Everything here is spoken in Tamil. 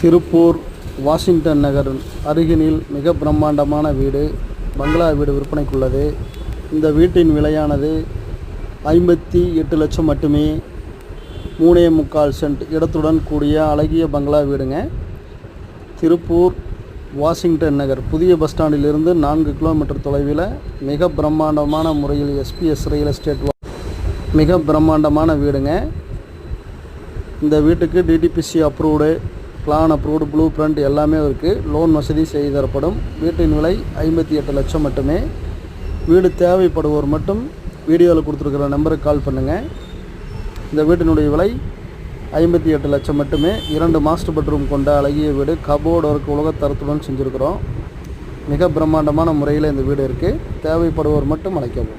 திருப்பூர் வாஷிங்டன் நகர் அருகினில் மிக பிரம்மாண்டமான வீடு, பங்களா வீடு விற்பனைக்குள்ளது. இந்த வீட்டின் விலையானது 58 லட்சம் மட்டுமே. 3.25 சென்ட் இடத்துடன் கூடிய அழகிய பங்களா வீடுங்க. திருப்பூர் வாஷிங்டன் நகர் புதிய பஸ் ஸ்டாண்டிலிருந்து 4 கிலோமீட்டர் தொலைவில் மிக பிரம்மாண்டமான முறையில் SPS ரியல் எஸ்டேட் மிக பிரம்மாண்டமான வீடுங்க. இந்த வீட்டுக்கு DTPC approved, plan approved, blue print எல்லாமே இருக்குது. லோன் வசதி செய்து தரப்படும். வீட்டின் விலை 58 லட்சம் மட்டுமே. வீடு தேவைப்படுவோர் மட்டும் வீடியோவில் கொடுத்துருக்கிற நம்பருக்கு கால் பண்ணுங்கள். இந்த வீட்டினுடைய விலை 58 லட்சம் மட்டுமே. 2 மாஸ்டர் பெட்ரூம் கொண்ட அழகிய வீடு, கபோர்டு ஒர்க் உலகத்தரத்துடன் செஞ்சுருக்கிறோம். மிக பிரம்மாண்டமான முறையில் இந்த வீடு இருக்குது. தேவைப்படுவோர் மட்டும் அழைக்கவும்.